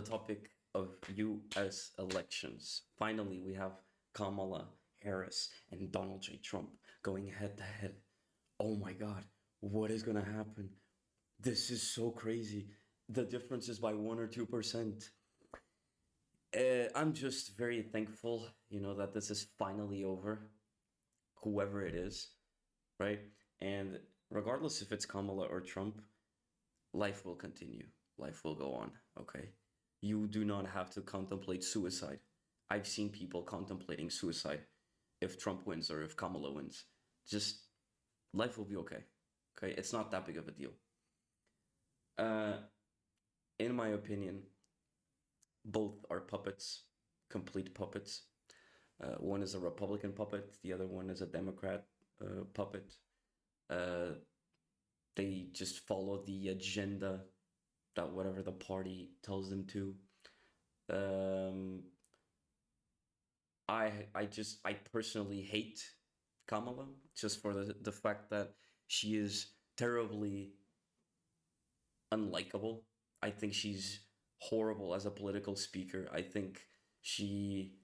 the topic of U.S. elections, finally we have Kamala Harris and Donald J. Trump going head to head. Oh my God, what is gonna happen? This is so crazy. The difference is by 1 or 2%. I'm just very thankful, that this is finally over, whoever it is, right? And regardless if it's Kamala or Trump, life will continue. Life will go on, okay? You do not have to contemplate suicide. I've seen people contemplating suicide if Trump wins or if Kamala wins. Just life will be okay. Okay, it's not that big of a deal. Uh, in my opinion, both are puppets, complete puppets. One is a Republican puppet, the other one is a Democrat puppet. Uh, they just follow the agenda that whatever the party tells them to. Um, I personally hate Kamala just for the fact that she is terribly unlikable. I think she's horrible as a political speaker. I think she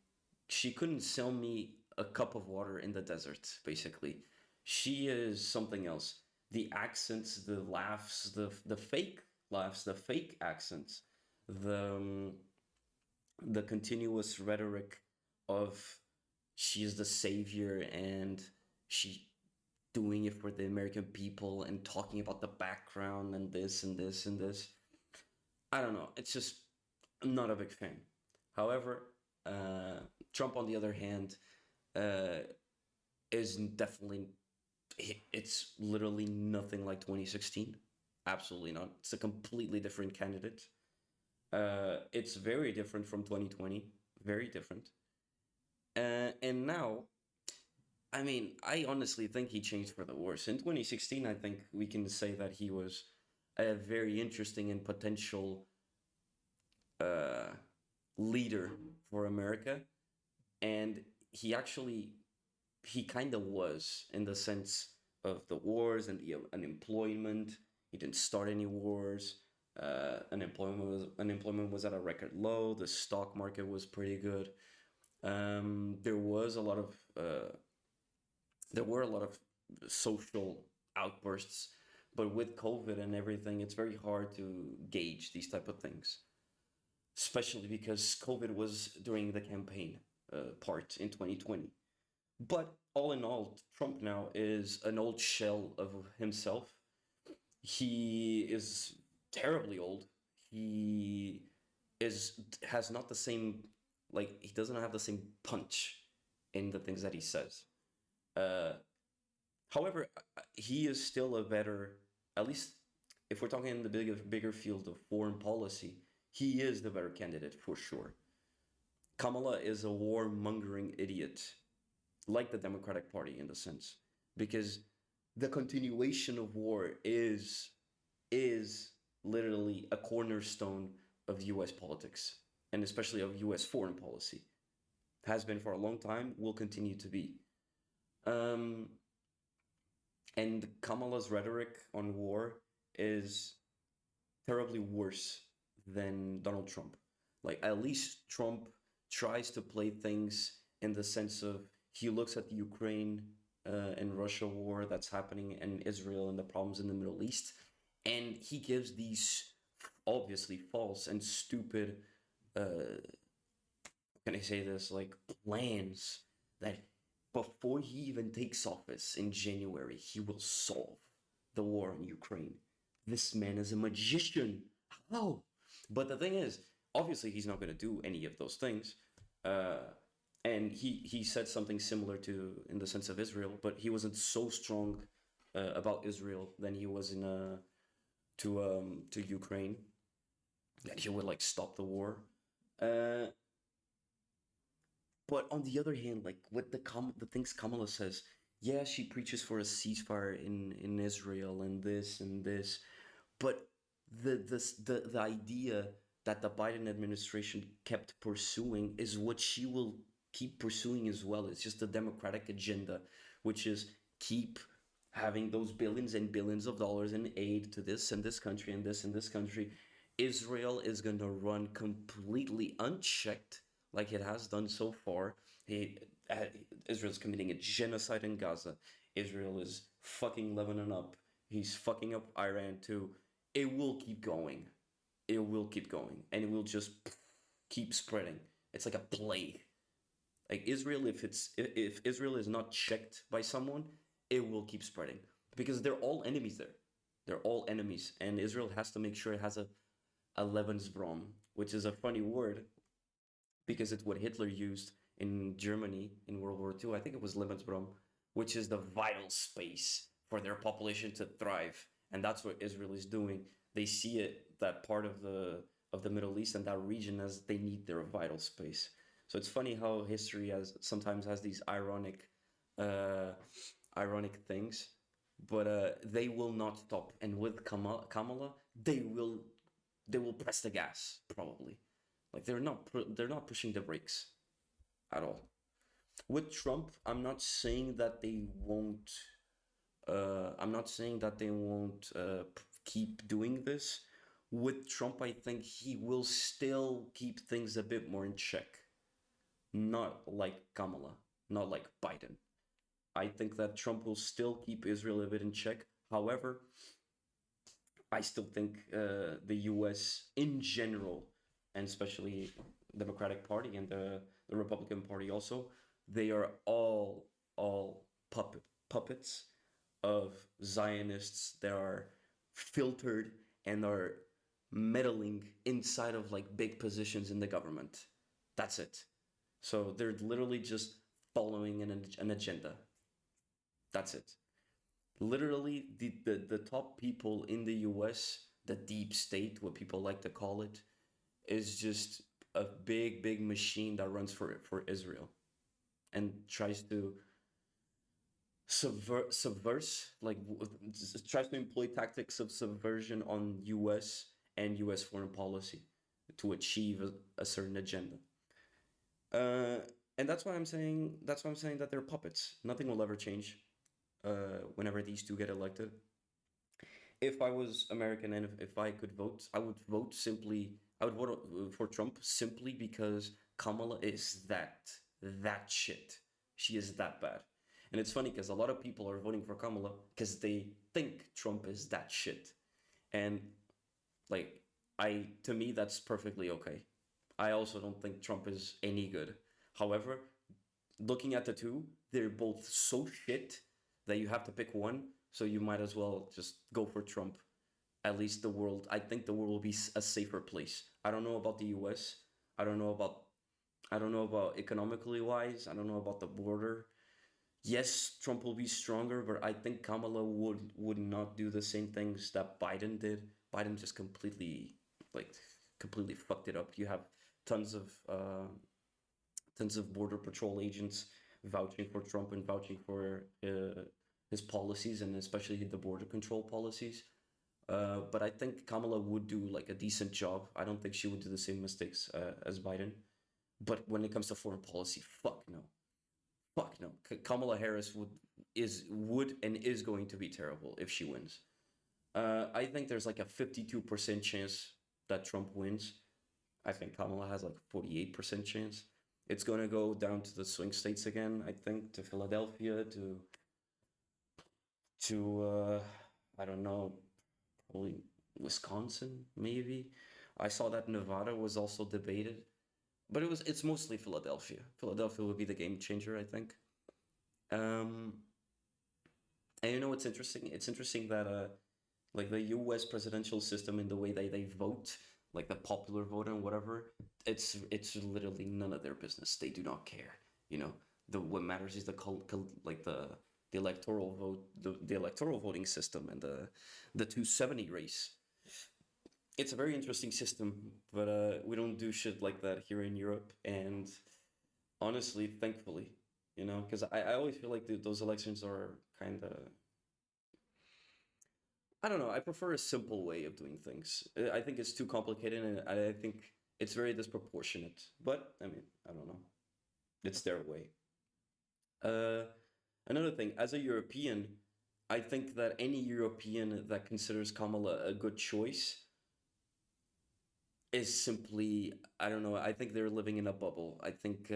she couldn't sell me a cup of water in the desert, basically. She is something else. The accents, the laughs, the fake laughs, the fake accents, the the continuous rhetoric of she is the savior and she doing it for the American people and talking about the background and this and this and this. I don't know. It's just I'm not a big fan. However, uh, Trump, on the other hand, uh, is definitely it's literally nothing like 2016. Absolutely not. It's a completely different candidate. It's very different from 2020. Very different. And now, I mean, I honestly think he changed for the worse. In 2016, I think we can say that he was a very interesting and potential uh, leader for America, and he actually he kind of was in the sense of the wars and the unemployment. He didn't start any wars. Unemployment was at a record low. The stock market was pretty good. There was a lot of there were a lot of social outbursts, but with COVID and everything, it's very hard to gauge these type of things, especially because COVID was during the campaign part in 2020. But all in all, Trump now is an old shell of himself. He is terribly old. He is has not the same he doesn't have the same punch in the things that he says. Uh, However, he is still a better, at least if we're talking in the bigger field of foreign policy, he is the better candidate for sure. Kamala is a warmongering idiot, like the Democratic Party in the sense, because the continuation of war is literally a cornerstone of U.S. politics and especially of U.S. foreign policy. Has been for a long time, will continue to be. Um, and Kamala's rhetoric on war is terribly worse than Donald Trump. Like, at least Trump tries to play things in the sense of he looks at the Ukraine and Russia war that's happening and Israel and the problems in the Middle East, and he gives these obviously false and stupid, can I say this, like plans that before he even takes office in January, he will solve the war in Ukraine. This man is a magician. How? But the thing is, obviously, he's not going to do any of those things. Uh, and he said something similar to in the sense of Israel, but he wasn't so strong about Israel than he was in to Ukraine that he would like stop the war. Uh, but on the other hand, like with the things Kamala says, yeah, she preaches for a ceasefire in Israel and this and this, but the idea that the Biden administration kept pursuing is what she will keep pursuing as well. It's just the Democratic agenda, which is keep having those billions and billions of dollars in aid to this and this country and this country, Israel is going to run completely unchecked, like it has done so far. He, uh, Israel's committing a genocide in Gaza. Israel is fucking Lebanon up. He's fucking up Iran too. It will keep going. It will keep going, and it will just keep spreading. It's like a plague. Like Israel, if Israel is not checked by someone, it will keep spreading because they're all enemies there. They're all enemies, and Israel has to make sure it has a Lebensraum, which is a funny word because it's what Hitler used in Germany in World War II. I think it was Lebensraum, which is the vital space for their population to thrive, and that's what Israel is doing. They see it, that part of the Middle East and that region, as they need their vital space. So it's funny how history has sometimes has these uh, ironic things, but they will not stop. And with Kamala, they will press the gas probably. Like they're not pushing the brakes at all. With Trump, I'm not saying that they won't. I'm not saying that they won't keep doing this. With Trump, I think he will still keep things a bit more in check. Not like Kamala, not like Biden. I think that Trump will still keep Israel a bit in check. However, I still think the U.S. in general, and especially Democratic Party and the Republican Party also, they are all puppets of Zionists that are filtered and are meddling inside of like big positions in the government. That's it. So they're literally just following an agenda. That's it. Literally, the top people in the US, the deep state, what people like to call it, is just a big machine that runs for Israel and tries to subverse, like tries to employ tactics of subversion on US and US foreign policy to achieve a certain agenda. Uh, and that's why I'm saying that they're puppets. Nothing will ever change whenever these two get elected. If I was American and if I could vote, I would vote simply. I would vote for Trump simply because Kamala is that shit. She is that bad, and it's funny because a lot of people are voting for Kamala because they think Trump is that shit, and like to me that's perfectly okay. I also don't think Trump is any good. However, looking at the two, they're both so shit that you have to pick one. So you might as well just go for Trump. At least the world, I think the world will be a safer place. I don't know about the U.S. I don't know about I don't know about economically wise. I don't know about the border. Yes, Trump will be stronger, but I think Kamala would not do the same things that Biden did. Biden just like completely fucked it up. You have tons of uh, tons of border patrol agents vouching for Trump and vouching for his policies and especially the border control policies. But I think Kamala would do like a decent job. I don't think she would do the same mistakes as Biden. But when it comes to foreign policy, fuck no, fuck no. Kamala Harris would and is going to be terrible if she wins. I think there's like a 52% chance that Trump wins. I think Kamala has like 48% chance. It's going to go down to the swing states again, I think, to Philadelphia, to I don't know, probably Wisconsin, maybe. I saw that Nevada was also debated, but it's mostly Philadelphia. Philadelphia would be the game changer, I think. Um, and you know what's interesting? It's interesting that like the U.S. presidential system in the way they vote, like the popular vote and whatever, it's literally none of their business. They do not care. You know, the what matters is like the electoral vote, the electoral voting system, and the 270 race. It's a very interesting system, but we don't do shit like that here in Europe. And honestly, thankfully, you know, because I always feel like those elections are kind of I don't know. I prefer a simple way of doing things. I think it's too complicated, and I think it's very disproportionate. But I mean, I don't know. It's their way. Uh, Another thing, as a European, I think that any European that considers Kamala a good choice is simply, I don't know, I think they're living in a bubble. I think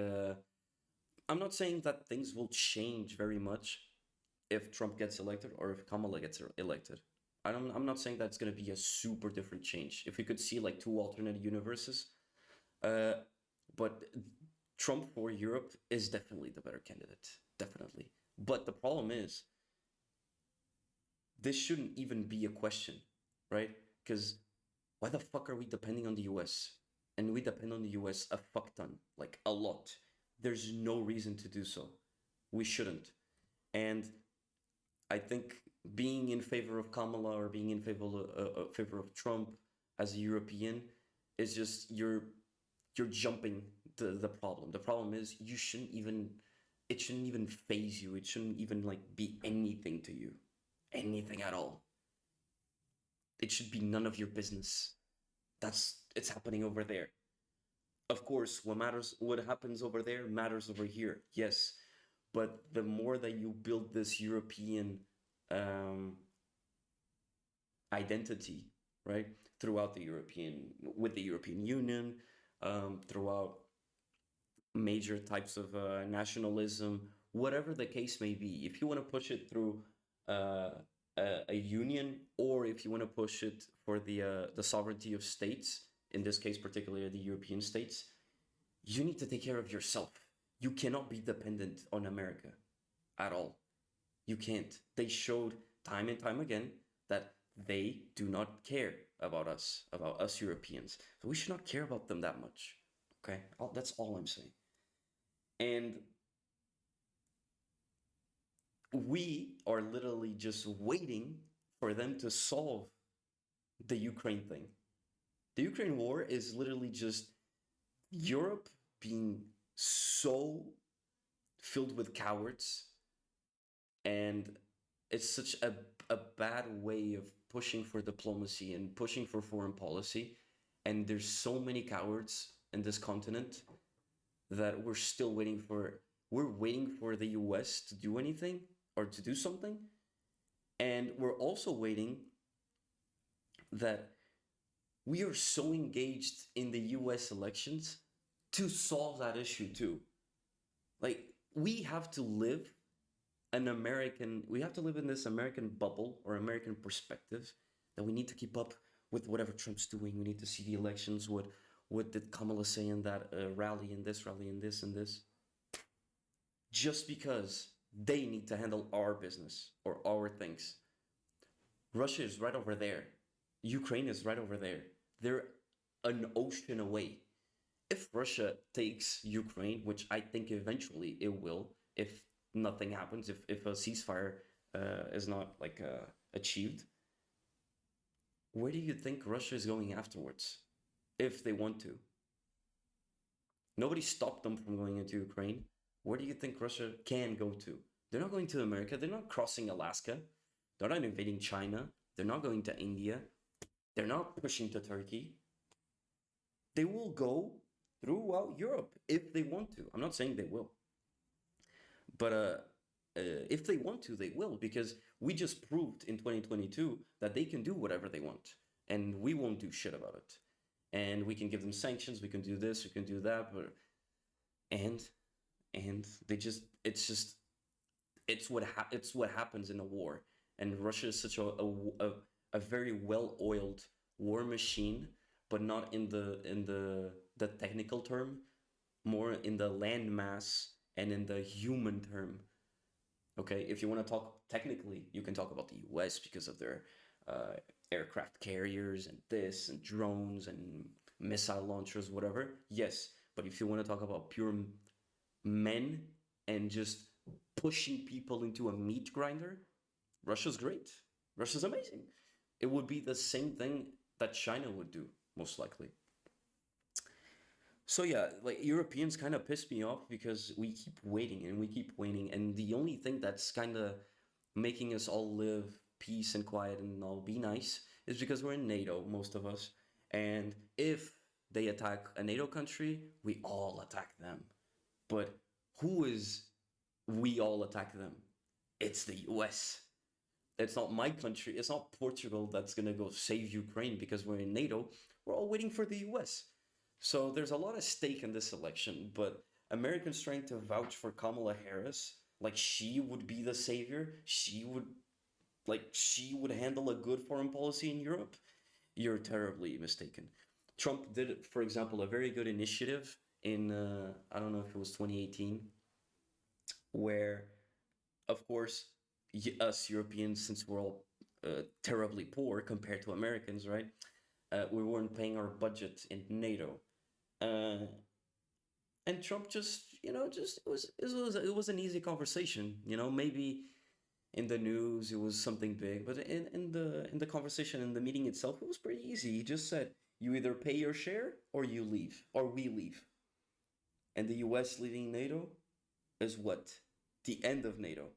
I'm not saying that things will change very much if Trump gets elected or if Kamala gets elected. I'm not saying that's going to be a super different change. If we could see like two alternate universes, uh, but Trump for Europe is definitely the better candidate, definitely. But the problem is, this shouldn't even be a question, right? Because why the fuck are we depending on the US? And we depend on the US a fuck ton, like a lot. There's no reason to do so. We shouldn't. And I think being in favor of Kamala or being in favor of Trump as a European is just you're jumping the problem. The problem is you shouldn't even it shouldn't even phase you. It shouldn't even like be anything to you. Anything at all. It should be none of your business. That's it's happening over there. Of course, what happens over there matters over here. Yes, but the more that you build this European um, identity, right, throughout the European with the European Union, throughout major types of nationalism, whatever the case may be. If you want to push it through uh, a union, or if you want to push it for the sovereignty of states, in this case, particularly the European states, you need to take care of yourself. You cannot be dependent on America at all. You can't. They showed time and time again that they do not care about us Europeans. So we should not care about them that much. Okay? That's all I'm saying. And we are literally just waiting for them to solve the Ukraine thing. The Ukraine war is literally just Europe being so filled with cowards, and it's such a bad way of pushing for diplomacy and pushing for foreign policy. And there's so many cowards in this continent that we're waiting for the US to do anything or to do something. And we're also waiting that we are so engaged in the US elections to solve that issue too. Like we have to live in this American bubble or American perspective that we need to keep up with whatever Trump's doing. We need to see the elections. What did Kamala say in that rally and this rally and this and this? Just because they need to handle our business or our things. Russia is right over there. Ukraine is right over there. They're an ocean away. If Russia takes Ukraine, which I think eventually it will, if nothing happens, if a ceasefire is not like achieved, where do you think Russia is going afterwards? If they want to, nobody stopped them from going into Ukraine. Where do you think Russia can go to? They're not going to America. They're not crossing Alaska. They're not invading China. They're not going to India. They're not pushing to Turkey. They will go throughout Europe if they want to. I'm not saying they will, but if they want to, they will, because we just proved in 2022 that they can do whatever they want, and we won't do shit about it. And we can give them sanctions. We can do this. We can do that. But and they just it's what happens in a war. And Russia is such a very well-oiled war machine, but not in the technical term, more in the land mass and in the human term. Okay, if you want to talk technically, you can talk about the US because of their aircraft carriers and this and drones and missile launchers, whatever. Yes, but if you want to talk about pure men and just pushing people into a meat grinder, Russia's great. Russia's amazing. It would be the same thing that China would do, most likely. So yeah, like Europeans kind of piss me off because we keep waiting and we keep waiting, and the only thing that's kind of making us all live peace and quiet and all be nice is because we're in NATO, most of us. And if they attack a NATO country, we all attack them. But who is we all attack them? It's the US. It's not my country. It's not Portugal that's gonna go save Ukraine because we're in NATO. we're all waiting for the US. So there's a lot of stake in this election, but Americans trying to vouch for Kamala Harris like she would be the savior, she would handle a good foreign policy in Europe, you're terribly mistaken. Trump did, for example, a very good initiative in I don't know if it was 2018, where, of course, us Europeans, since we're all terribly poor compared to Americans, right? We weren't paying our budget in NATO, uh, and Trump just, it was an easy conversation. Maybe in the news it was something big, but in the conversation in the meeting itself, it was pretty easy. He just said, you either pay your share or you leave, or we leave. And the US leaving NATO is what? The end of NATO.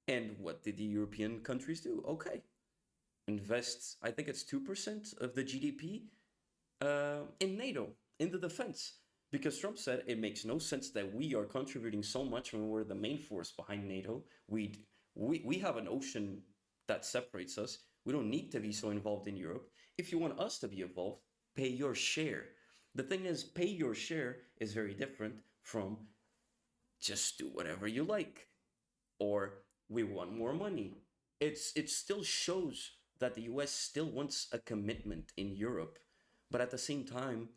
And what did the European countries do? Okay, invest, I think it's 2% of the GDP in NATO, in the defense. Because Trump said it makes no sense that we are contributing so much when we're the main force behind NATO. We have an ocean that separates us. We don't need to be so involved in Europe. If you want us to be involved, pay your share. The thing is, pay your share is very different from just do whatever you like, or we want more money. It still shows that the US still wants a commitment in Europe, but at the same time,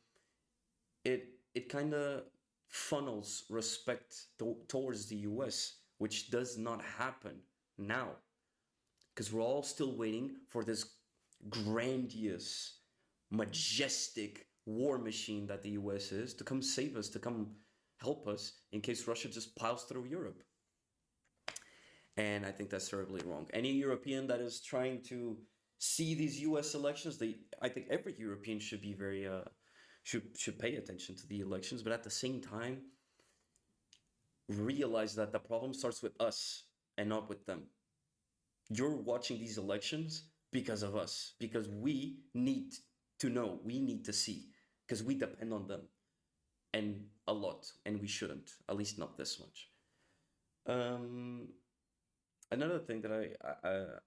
it kind of funnels respect towards the US, which does not happen now, because we're all still waiting for this grandiose, majestic war machine that the US is to come save us, to come help us in case Russia just piles through Europe. And I think that's terribly wrong. Any European that is trying to see these U.S. elections, I think every European should be very should pay attention to the elections, but at the same time, realize that the problem starts with us and not with them. You're watching these elections because of us, because we need to know, we need to see, because we depend on them, and a lot, and we shouldn't, at least not this much. Um, Another thing that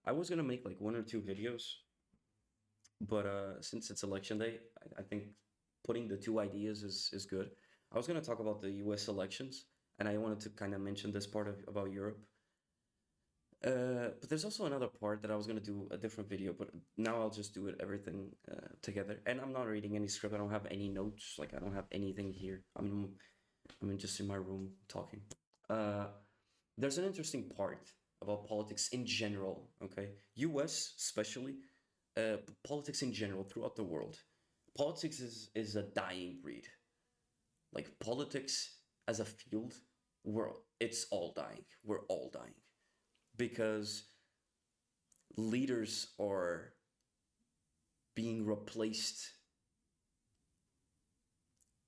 I was gonna make like one or two videos, but since it's election day, I think putting the two ideas is good. I was gonna talk about the U.S. elections, and I wanted to kind of mention this part of about Europe. But there's also another part that I was gonna do a different video, but now I'll just do it everything together. And I'm not reading any script. I don't have any notes. Like I don't have anything here. I'm just in my room talking. Uh, there's an interesting part about politics in general. Okay, U.S. especially, politics in general throughout the world. Politics is a dying breed. Like politics as a field, it's all dying. We're all dying because leaders are being replaced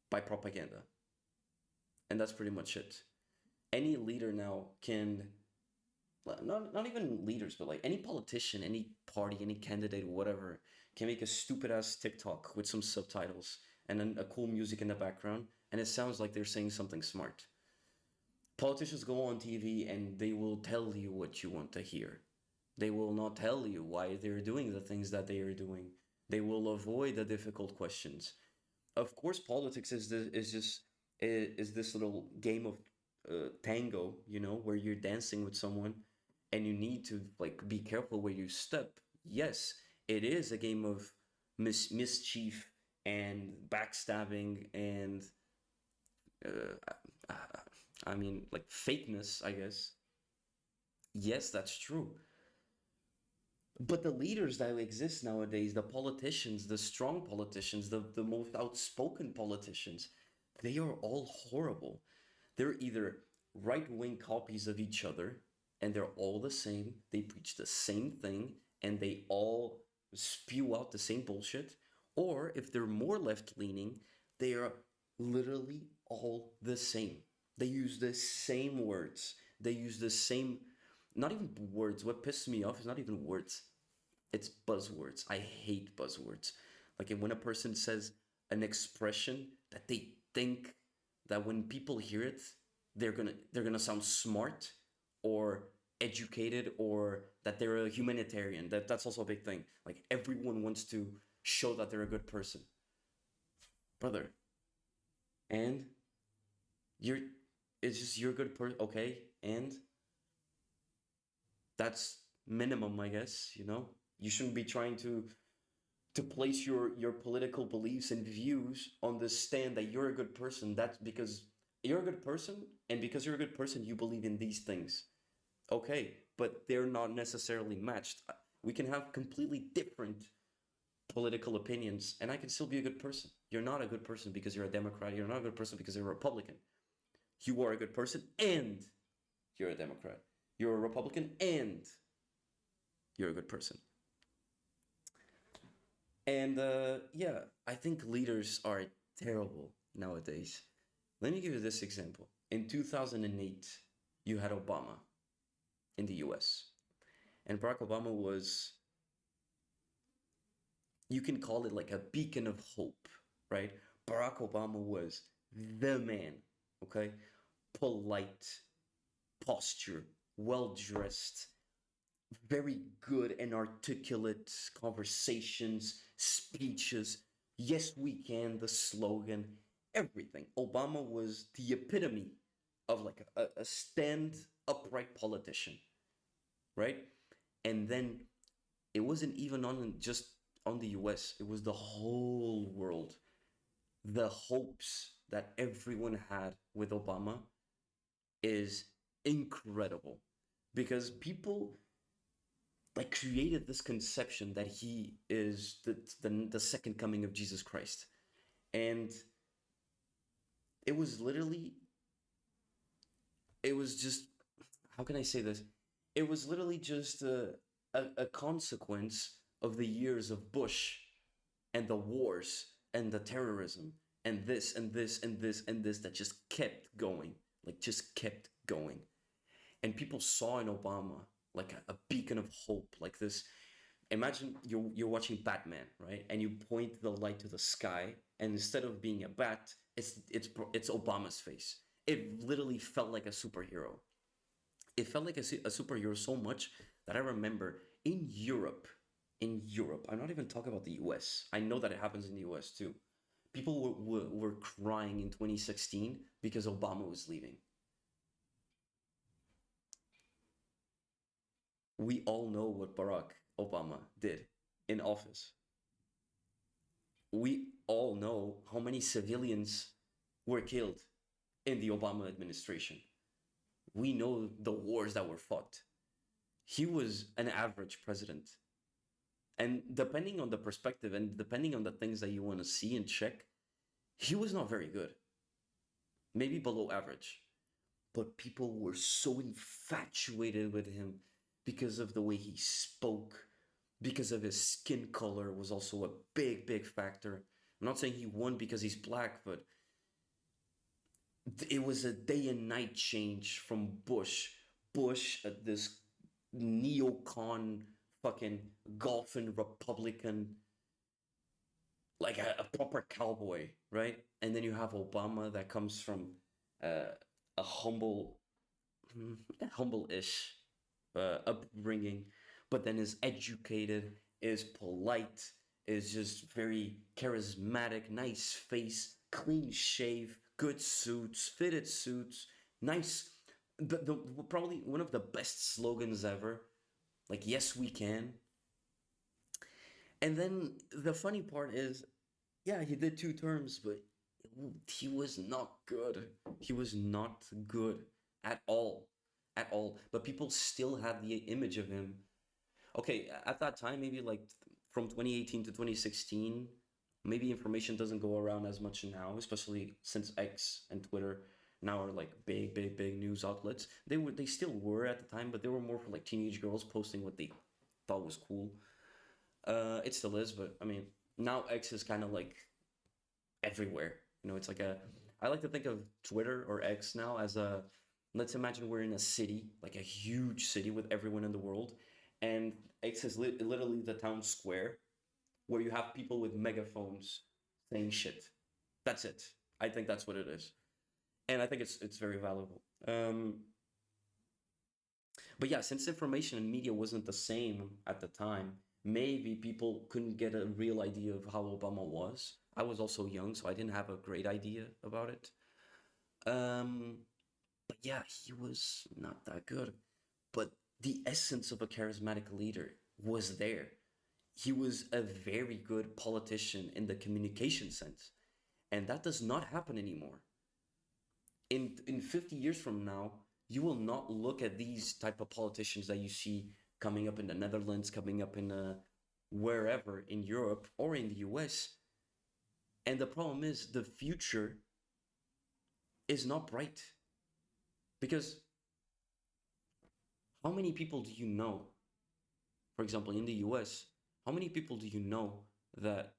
by propaganda. And that's pretty much it. Any leader now can, not even leaders, but like any politician, any party, any candidate, whatever, can make a stupid ass TikTok with some subtitles and then a cool music in the background, and it sounds like they're saying something smart. Politicians go on TV and they will tell you what you want to hear. They will not tell you why they're doing the things that they are doing. They will avoid the difficult questions. Of course, politics is this little game of tango, where you're dancing with someone, and you need to like be careful where you step. Yes, it is a game of mischief and backstabbing and uh, I mean, like fakeness, I guess. Yes, that's true. But the leaders that exist nowadays, the politicians, the strong politicians, the most outspoken politicians, they are all horrible. They're either right wing copies of each other, and they're all the same. They preach the same thing, and they all spew out the same bullshit. Or if they're more left leaning, they are literally all the same. They use the same words. They use the same, not even words. What pisses me off is not even words, it's buzzwords. I hate buzzwords. Like when a person says an expression that they think that when people hear it, they're gonna sound smart or educated, or that they're a humanitarian. That's also a big thing. Like everyone wants to show that they're a good person, brother. And you're, it's just you're a good person, okay? And that's minimum, I guess. You shouldn't be trying to place your political beliefs and views on the stand that you're a good person. That's because you're a good person, and because you're a good person, you believe in these things. Okay, but they're not necessarily matched. We can have completely different political opinions, and I can still be a good person. You're not a good person because you're a Democrat. You're not a good person because you're a Republican. You are a good person, and you're a Democrat. You're a Republican, and you're a good person. And yeah, I think leaders are terrible nowadays. Let me give you this example. In 2008, you had Obama in the US. And Barack Obama was, you can call it like a beacon of hope, right? Barack Obama was the man, okay? Polite, posture, well dressed, very good and articulate conversations, speeches. Yes, we can, the slogan, everything. Obama was the epitome of like a stand upright politician, right? And then it wasn't even on just on the US, it was the whole world. The hopes that everyone had with Obama is incredible because people like created this conception that he is the second coming of Jesus Christ. And it was literally, it was just, how can I say this? It was literally just a consequence of the years of Bush and the wars and the terrorism and this and this and this and this that just kept going, like just kept going. And people saw in Obama like a beacon of hope, like this. Imagine you're watching Batman, right? And you point the light to the sky, and instead of being a bat, it's Obama's face. It literally felt like a superhero. It felt like a superhero so much that I remember in Europe, I'm not even talking about the US. I know that it happens in the US too. People were crying in 2016 because Obama was leaving. We all know what Barack Obama did in office. We all know how many civilians were killed in the Obama administration. We know the wars that were fought. He was an average president. And depending on the perspective and depending on the things that you want to see and check, he was not very good. Maybe below average. But people were so infatuated with him because of the way he spoke, because of his skin color was also a big, big factor. I'm not saying he won because he's black, but it was a day and night change from Bush. Bush, this neocon, fucking golfing Republican, like a proper cowboy, right? And then you have Obama that comes from uh, a humble-ish upbringing, but then is educated, is polite, is just very charismatic, nice face, clean shave, good suits, fitted suits, nice. The probably one of the best slogans ever. Like yes, we can. And then the funny part is, yeah, he did 2 terms, but he was not good. He was not good at all. At all. But people still had the image of him. Okay, at that time, maybe like from 2018 to 2016, maybe information doesn't go around as much now, especially since X and Twitter now are like big, big, big news outlets. They still were at the time, but they were more for like teenage girls posting what they thought was cool. It still is, but I mean, now X is kind of like everywhere. It's like I like to think of Twitter or X now as let's imagine we're in a city, like a huge city with everyone in the world, and X is literally the town square where you have people with megaphones saying shit. That's it. I think that's what it is, and I think it's very valuable. But yeah, since information and media wasn't the same at the time, maybe people couldn't get a real idea of how Obama was. I was also young, so I didn't have a great idea about it. Um, but yeah, he was not that good. But the essence of a charismatic leader was there. He was a very good politician in the communication sense. And that does not happen anymore. In 50 years from now, you will not look at these type of politicians that you see coming up in the Netherlands, coming up in wherever in Europe or in the US. And the problem is the future is not bright because how many people do you know, for example, in the US, how many people do you know that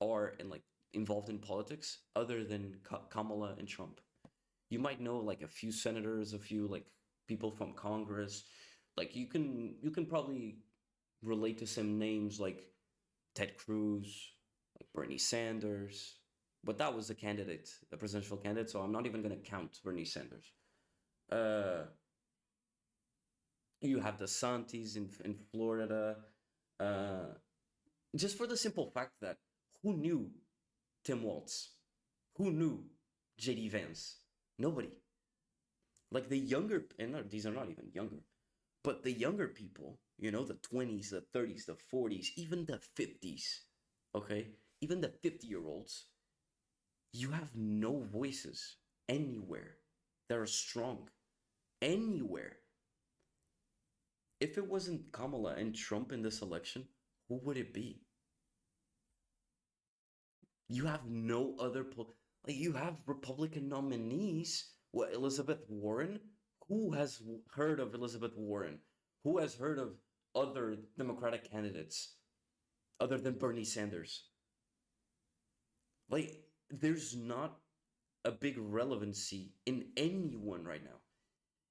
are in like involved in politics other than Kamala and Trump? You might know like a few senators, a few like people from Congress. Like you can probably relate to some names like Ted Cruz, like Bernie Sanders. But that was a candidate, a presidential candidate, so I'm not even gonna count Bernie Sanders. Uh, you have the Santis in Florida. Uh, just for the simple fact that who knew Tim Walz? Who knew JD Vance? Nobody. Like the younger, and no, these are not even younger, but the younger people, the 20s, the 30s, the 40s, even the 50s, okay? Even the 50-year-olds, you have no voices anywhere that are strong. Anywhere. If it wasn't Kamala and Trump in this election, who would it be? You have no other like you have Republican nominees. What, Elizabeth Warren? Who has heard of Elizabeth Warren? Who has heard of other Democratic candidates other than Bernie Sanders? Like there's not a big relevancy in anyone right now.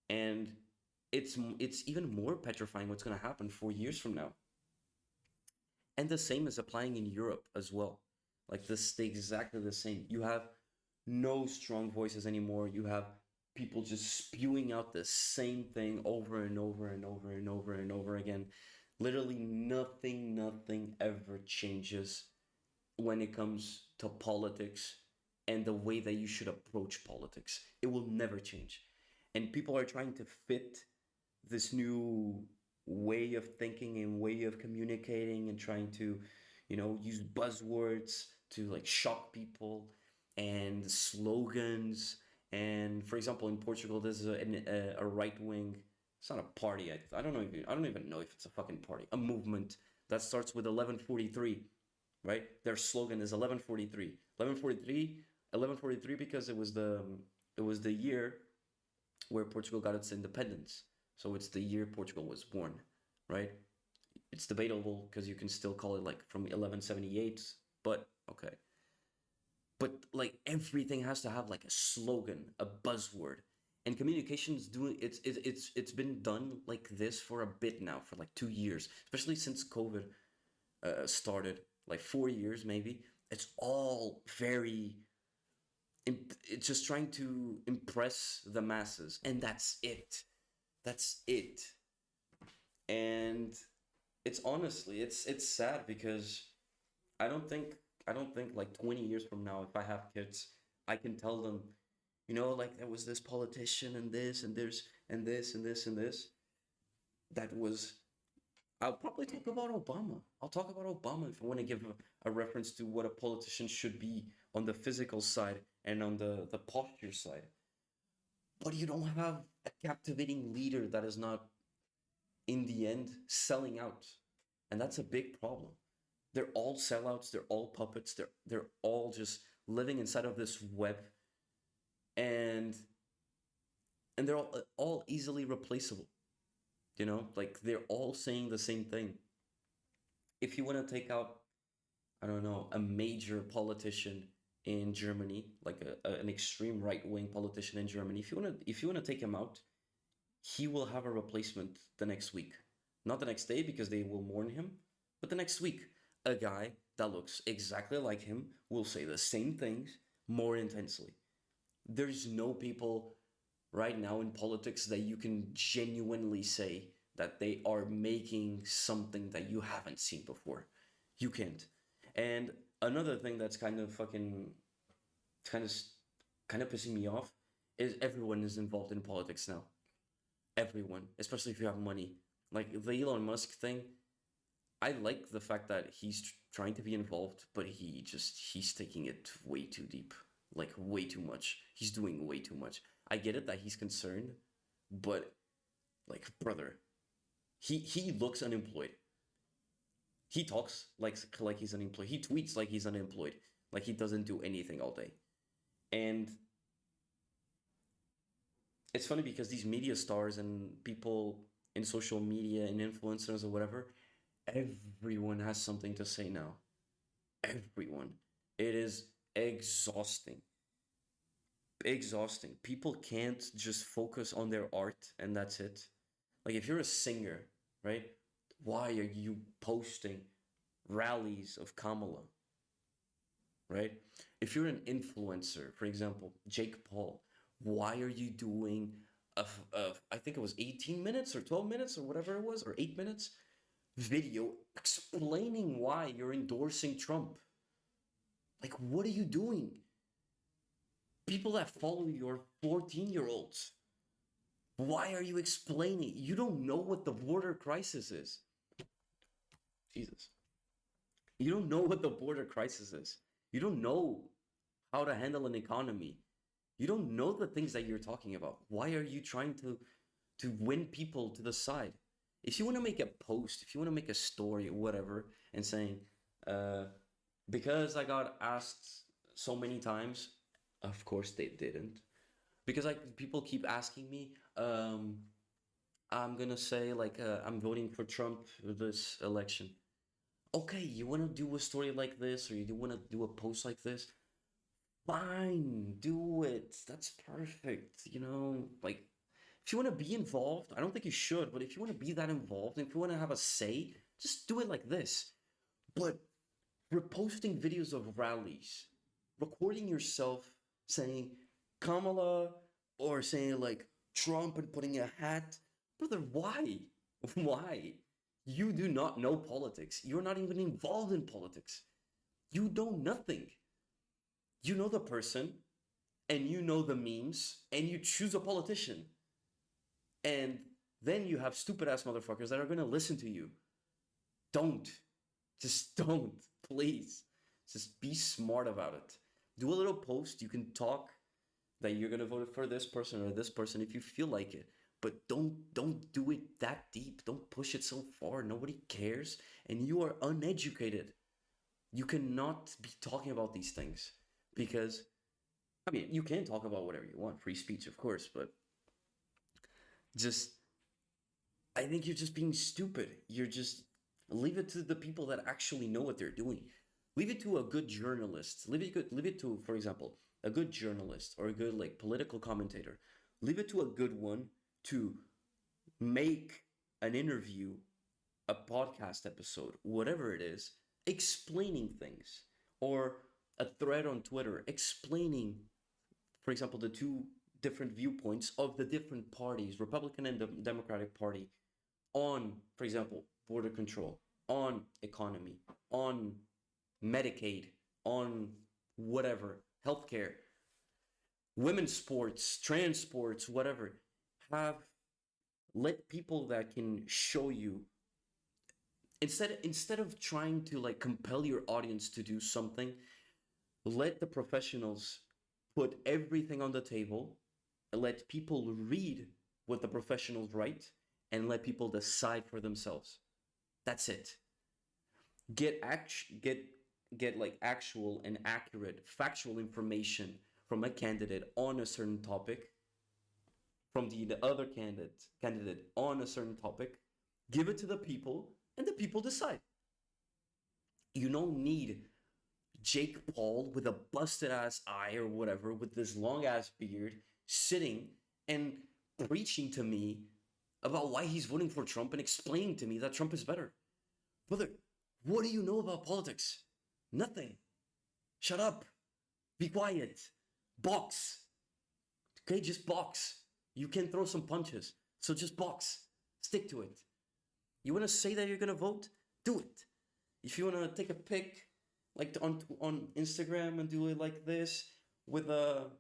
And it's even more petrifying what's going to happen 4 years from now. And the same is applying in Europe as well. Like this, exactly the same. You have no strong voices anymore. You have people just spewing out the same thing over and over and over and over and over again. Literally nothing ever changes when it comes to politics and the way that you should approach politics. It will never change. And people are trying to fit this new way of thinking and way of communicating and trying to, use buzzwords to like shock people and slogans. And for example, in Portugal, there's a right wing. It's not a party. I don't know. I don't even know if it's a fucking party. A movement that starts with 1143, right? Their slogan is 1143. 1143. 1143 because it was the year where Portugal got its independence. So it's the year Portugal was born, right? It's debatable because you can still call it like from 1178, but okay. But like everything has to have like a slogan, a buzzword. And communications doing it's been done like this for a bit now, for like 2 years, especially since COVID started, like 4 years maybe. It's all very it's just trying to impress the masses, and that's it. That's it. And it's honestly, it's sad because I don't think I don't think like 20 years from now, if I have kids, I can tell them, like there was this politician and this and there's and this and this and this. That was I'll probably talk about Obama. I'll talk about Obama if I want to give a reference to what a politician should be on the physical side and on the posture side. But you don't have a captivating leader that is not, in the end, selling out. And that's a big problem. They're all sellouts, they're all puppets, they're all just living inside of this web, and they're all easily replaceable. Like they're all saying the same thing. If you want to take out, I don't know, a major politician in Germany, like an extreme right wing politician in Germany, if you want to take him out, he will have a replacement the next week. Not the next day because they will mourn him, but the next week. A guy that looks exactly like him will say the same things more intensely. There's no people right now in politics that you can genuinely say that they are making something that you haven't seen before. You can't. And another thing that's kind of fucking kind of kind of pissing me off is everyone is involved in politics now. Everyone, especially if you have money. Like the Elon Musk thing, I like the fact that he's trying to be involved, but he's taking it way too deep, like way too much. He's doing way too much. I get it that he's concerned, but like brother, he looks unemployed. He talks like he's unemployed. He tweets like he's unemployed, like he doesn't do anything all day. And it's funny because these media stars and people in social media and influencers or whatever, everyone has something to say now. Everyone. It is exhausting. Exhausting. People can't just focus on their art and that's it. Like if you're a singer, right? Why are you posting rallies of Kamala, right? If you're an influencer, for example, Jake Paul, why are you doing I think it was 18 minutes or 12 minutes or whatever it was, or 8 minutes video explaining why you're endorsing Trump? Like, what are you doing? People that follow you are 14-year-olds. Why are you explaining? You don't know what the border crisis is. Jesus. You don't know what the border crisis is. You don't know how to handle an economy. You don't know the things that you're talking about. Why are you trying to win people to the side? If you want to make a post, if you want to make a story or whatever, and saying, because I got asked so many times, of course they didn't. Because like people keep asking me, I'm gonna say like I'm voting for Trump this election. Okay, you want to do a story like this, or you do want to do a post like this? Fine, do it. That's perfect. You know, like if you want to be involved, I don't think you should, but if you want to be that involved, if you want to have a say, just do it like this. But reposting videos of rallies, recording yourself saying Kamala or saying like Trump and putting a hat, brother, why? Why? You do not know politics. You're not even involved in politics. You know nothing. You know the person and you know the memes and you choose a politician. And then you have stupid ass motherfuckers that are going to listen to you. Don't. Just don't. Please. Just be smart about it. Do a little post. You can talk that you're going to vote for this person or this person if you feel like it. But don't do it that deep. Don't push it so far. Nobody cares. And you are uneducated. You cannot be talking about these things because, I mean, you can talk about whatever you want. Free speech, of course. But just, I think you're just being stupid. You're just, leave it to the people that actually know what they're doing. Leave it to a good journalist. Leave it to, for example, a good journalist or a good like political commentator. Leave it to a good one to make an interview, a podcast episode, whatever it is, explaining things, or a thread on Twitter explaining, for example, the two different viewpoints of the different parties, Republican and the Democratic Party, on, for example, border control, on economy, on Medicaid, on whatever, healthcare, women's sports, trans sports, whatever. Have let people that can show you, instead of trying to like compel your audience to do something, let the professionals put everything on the table, let people read what the professionals write, and let people decide for themselves. That's it. Get like actual and accurate factual information from a candidate on a certain topic, from the other candidate on a certain topic, give it to the people and the people decide. You don't need Jake Paul with a busted ass eye or whatever with this long ass beard sitting and preaching to me about why he's voting for Trump and explaining to me that Trump is better. Brother, what do you know about politics? Nothing. Shut up. Be quiet. Box. Okay, just box. You can throw some punches, so just box. Stick to it. You want to say that you're gonna vote? Do it. If you want to take a pic, like on Instagram and do it like this with a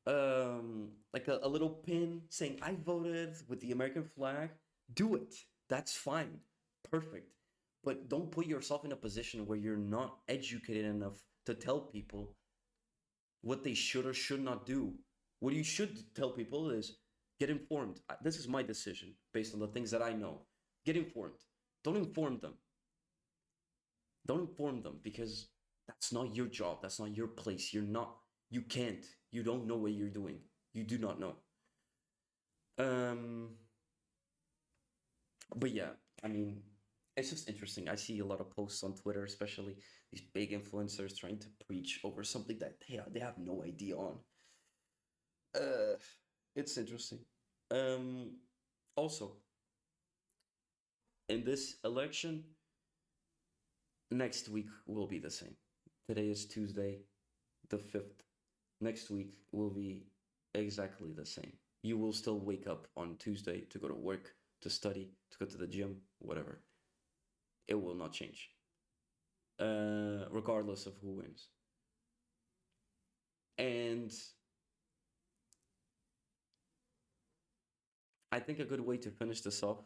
little pin saying I voted with the American flag, do it. That's fine. Perfect. But don't put yourself in a position where you're not educated enough to tell people what they should or should not do. What you should tell people is get informed. This is my decision based on the things that I know. Get informed. Don't inform them. Don't inform them because that's not your job. That's not your place. You can't. You don't know what you're doing. You do not know. Um, but yeah, I mean, it's just interesting. I see a lot of posts on Twitter, especially these big influencers trying to preach over something that they have no idea on. Uh, it's interesting. Um, Also, in this election, next week will be the same. Today is Tuesday, the 5th. Next week will be exactly the same. You will still wake up on Tuesday to go to work, to study, to go to the gym, whatever. It will not change, regardless of who wins. And I think a good way to finish this off,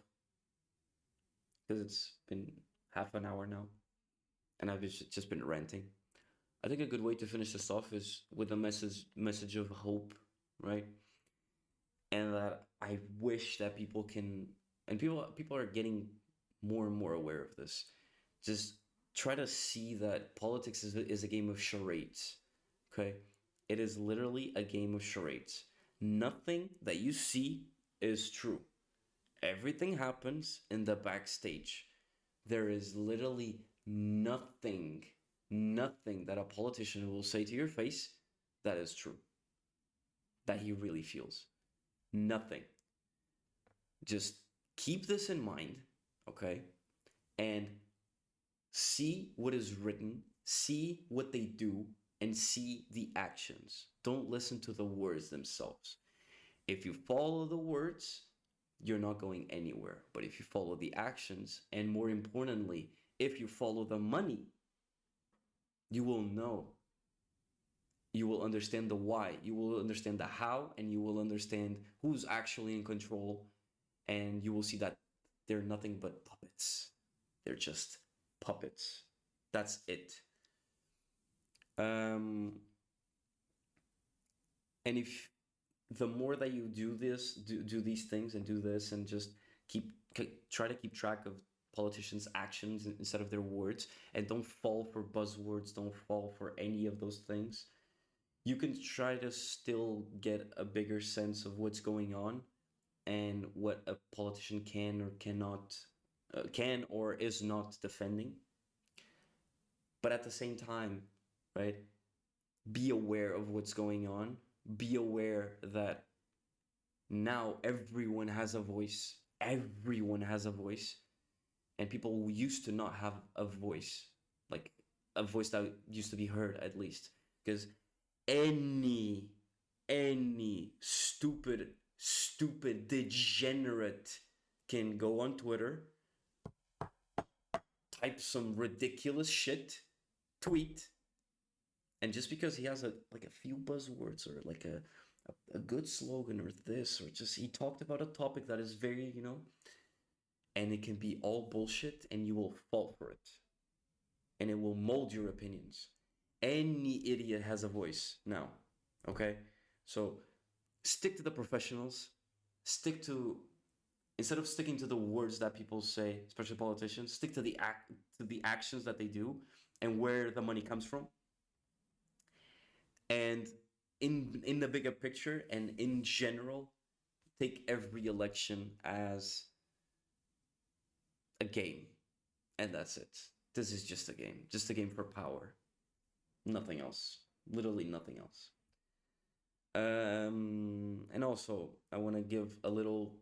because it's been half an hour now, and I've just been ranting. I think a good way to finish this off is with a message of hope, right? And that I wish that people can, and people are getting more and more aware of this. Just try to see that politics is a game of charades. Okay, it is literally a game of charades. Nothing that you see is true. Everything happens in the backstage. There is literally nothing that a politician will say to your face that is true, that he really feels. Nothing. Just keep this in mind, okay? And see what is written, see what they do, and see the actions. Don't listen to the words themselves. If you follow the words, you're not going anywhere. But if you follow the actions, and more importantly, if you follow the money, you will know. You will understand the why, you will understand the how, and you will understand who's actually in control. And you will see that they're nothing but puppets. They're just puppets. That's it. Um, and if the more that you do this, do these things and do this and just keep try to keep track of politicians' actions instead of their words, and don't fall for buzzwords, don't fall for any of those things, you can try to still get a bigger sense of what's going on and what a politician can or cannot, can or is not defending. But at the same time, right, be aware of what's going on. Be aware that now everyone has a voice. Everyone has a voice. And people who used to not have a voice, like a voice that used to be heard at least. Because any, any stupid degenerate can go on Twitter, type some ridiculous shit, tweet, and just because he has a few buzzwords or like a good slogan or this, or just he talked about a topic that is very, and it can be all bullshit, and you will fall for it, and it will mold your opinions. Any idiot has a voice now, okay? So stick to the professionals. Stick to Instead of sticking to the words that people say, especially politicians, stick to the actions that they do and where the money comes from. And in the bigger picture and in general, take every election as a game, and that's it. This is just a game for power, nothing else, literally nothing else. And also I want to give a little,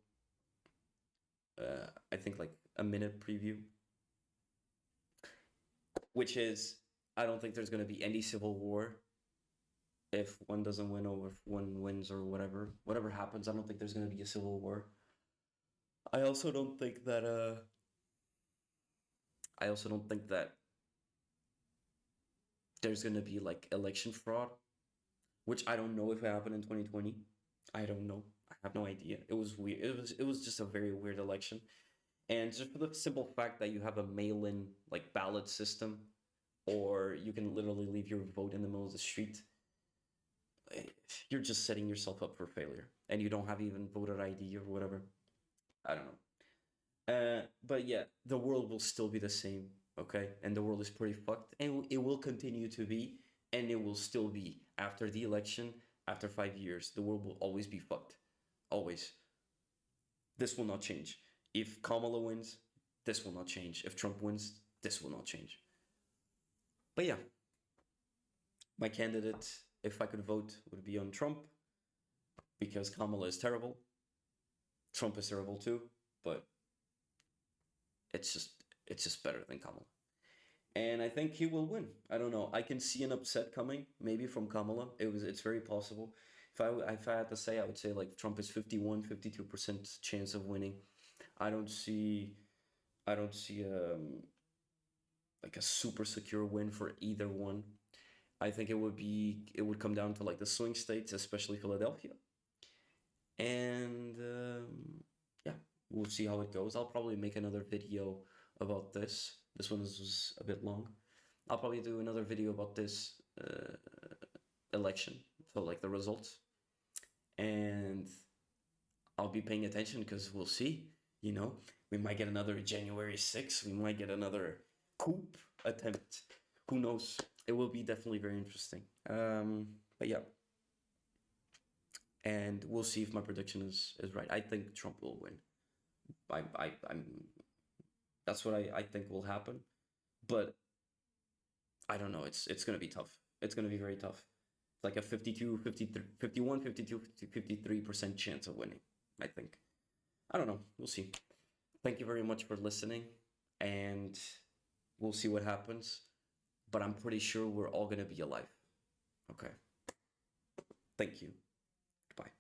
I think like a minute preview, which is I don't think there's going to be any civil war if one doesn't win or if one wins or whatever happens. I don't think there's going to be a civil war. I also don't think that I also don't think that there's gonna be like election fraud, which I don't know if it happened in 2020. I don't know. I have no idea. It was weird. It was just a very weird election. And just for the simple fact that you have a mail-in like ballot system, or you can literally leave your vote in the middle of the street, eh, you're just setting yourself up for failure. And you don't have even voter ID or whatever. I don't know. But yeah, the world will still be the same, okay? And the world is pretty fucked, and it will continue to be, and it will still be after the election, after 5 years. The world will always be fucked, always. This will not change. If Kamala wins, this will not change. If Trump wins, this will not change. But yeah, my candidate, if I could vote, would be on Trump because Kamala is terrible. Trump is terrible too, but it's just it's just better than Kamala. And I think he will win. I don't know. I can see an upset coming, maybe from Kamala. It's very possible. If I had to say, I would say like Trump is 51, 52% chance of winning. I don't see I don't see like a super secure win for either one. I think it would come down to like the swing states, especially Philadelphia. And yeah, we'll see how it goes. I'll probably make another video about this. This one was a bit long. I'll probably do another video about this election, so like the results, and I'll be paying attention because we'll see. You know, we might get another January 6th. We might get another coup attempt. Who knows? It will be definitely very interesting. But yeah, and we'll see if my prediction is right. I think Trump will win. I'm that's what I think will happen. But I don't know. It's gonna be tough. It's gonna be very tough. It's like a 52, 53, 51, 52, 53% chance of winning, I think. I don't know. We'll see. Thank you very much for listening, and we'll see what happens. But I'm pretty sure we're all gonna be alive. Okay. Thank you. Bye.